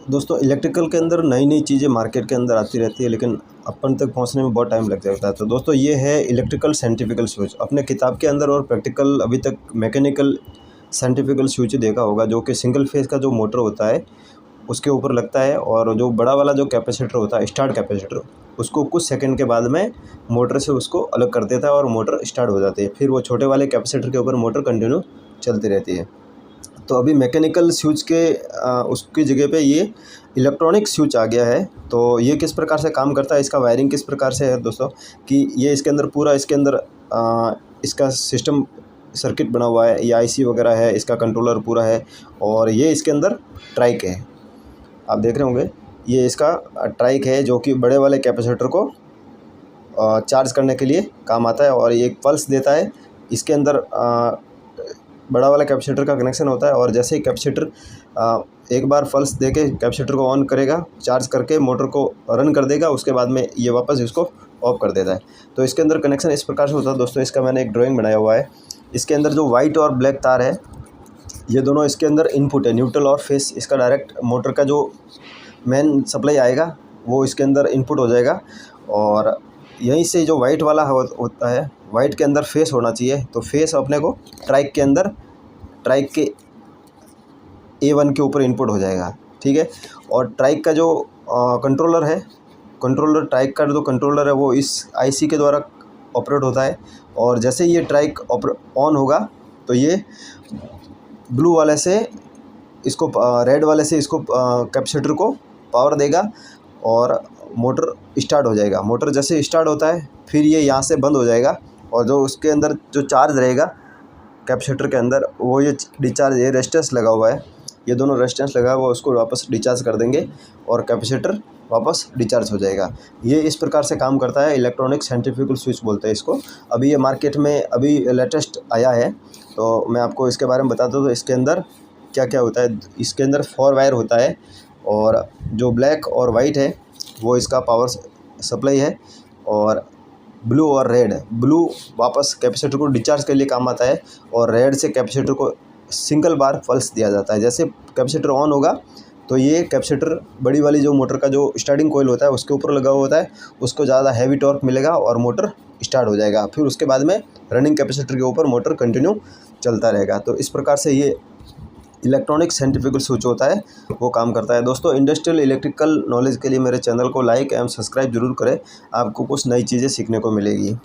दोस्तों इलेक्ट्रिकल के अंदर नई नई चीज़ें मार्केट के अंदर आती रहती है, लेकिन अपन तक पहुंचने में बहुत टाइम लग जाता है। तो दोस्तों ये है इलेक्ट्रिकल सेंट्रीफ्यूगल स्विच। अपने किताब के अंदर और प्रैक्टिकल अभी तक मैकेनिकल सेंट्रीफ्यूगल स्विच देखा होगा, जो कि सिंगल फेज़ का जो मोटर होता है उसके ऊपर लगता है, और जो बड़ा वाला जो कैपेसिटर होता है स्टार्ट कैपेसिटर, उसको कुछ सेकंड के बाद में मोटर से उसको अलग कर देता है और मोटर स्टार्ट हो जाती है। फिर वो छोटे वाले कैपेसिटर के ऊपर मोटर कंटिन्यू चलती रहती है। तो अभी मैकेनिकल स्विच के उसकी जगह पे ये इलेक्ट्रॉनिक स्विच आ गया है। तो ये किस प्रकार से काम करता है, इसका वायरिंग किस प्रकार से है दोस्तों, कि ये इसके अंदर पूरा इसके अंदर इसका सिस्टम सर्किट बना हुआ है, ये आईसी वगैरह है, इसका कंट्रोलर पूरा है, और ये इसके अंदर ट्राइक है। आप देख रहे होंगे ये इसका ट्राइक है, जो कि बड़े वाले कैपेसिटर को चार्ज करने के लिए काम आता है, और ये एक पल्स देता है। इसके अंदर बड़ा वाला कैपेसिटर का कनेक्शन होता है, और जैसे ही कैपेसिटर एक बार पल्स देके कैपेसिटर को ऑन करेगा, चार्ज करके मोटर को रन कर देगा, उसके बाद में ये वापस इसको ऑफ कर देता है। तो इसके अंदर कनेक्शन इस प्रकार से होता है दोस्तों। इसका मैंने एक ड्राइंग बनाया हुआ है। इसके अंदर जो वाइट और ब्लैक तार है, ये दोनों इसके अंदर इनपुट है, न्यूट्रल और फेस। इसका डायरेक्ट मोटर का जो मेन सप्लाई आएगा वो इसके अंदर इनपुट हो जाएगा, और यहीं से जो वाइट वाला होता है, वाइट के अंदर फेस होना चाहिए। तो फेस अपने को ट्राइक के अंदर, ट्राइक के A1 के ऊपर इनपुट हो जाएगा, ठीक है। और ट्राइक का जो कंट्रोलर है, कंट्रोलर ट्राइक का जो कंट्रोलर है वो इस आईसी के द्वारा ऑपरेट होता है। और जैसे ये ट्राइक ऑन होगा तो ये ब्लू वाले से इसको, रेड वाले से इसको कैपेसिटर को पावर देगा और मोटर स्टार्ट हो जाएगा। मोटर जैसे स्टार्ट होता है फिर ये यहाँ से बंद हो जाएगा, और जो उसके अंदर जो चार्ज रहेगा कैपेसिटर के अंदर, वो ये डिस्चार्ज, ये रेजिस्टेंस लगा हुआ है, ये दोनों रेजिस्टेंस लगा हुआ है, उसको वापस डिस्चार्ज कर देंगे और कैपेसिटर वापस डिस्चार्ज हो जाएगा। ये इस प्रकार से काम करता है। इलेक्ट्रॉनिक सेंट्रीफ्यूगल स्विच बोलते हैं इसको। अभी ये मार्केट में अभी लेटेस्ट आया है, तो मैं आपको इसके बारे में बताता हूँ। तो इसके अंदर क्या क्या होता है, इसके अंदर 4 वायर होता है, और जो ब्लैक और वाइट है वो इसका पावर सप्लाई है, और ब्लू और रेड, ब्लू वापस कैपेसिटर को डिस्चार्ज के लिए काम आता है, और रेड से कैपेसिटर को सिंगल बार पल्स दिया जाता है। जैसे कैपेसिटर ऑन होगा तो ये कैपेसिटर बड़ी वाली जो मोटर का जो स्टार्टिंग कोयल होता है उसके ऊपर लगा हुआ होता है, उसको ज़्यादा हैवी टॉर्क मिलेगा और मोटर स्टार्ट हो जाएगा। फिर उसके बाद में रनिंग कैपेसिटर के ऊपर मोटर कंटिन्यू चलता रहेगा। तो इस प्रकार से ये इलेक्ट्रॉनिक सेंट्रीफ्यूगल स्विच होता है, वो काम करता है। दोस्तों इंडस्ट्रियल इलेक्ट्रिकल नॉलेज के लिए मेरे चैनल को लाइक एवं सब्सक्राइब जरूर करें, आपको कुछ नई चीज़ें सीखने को मिलेगी।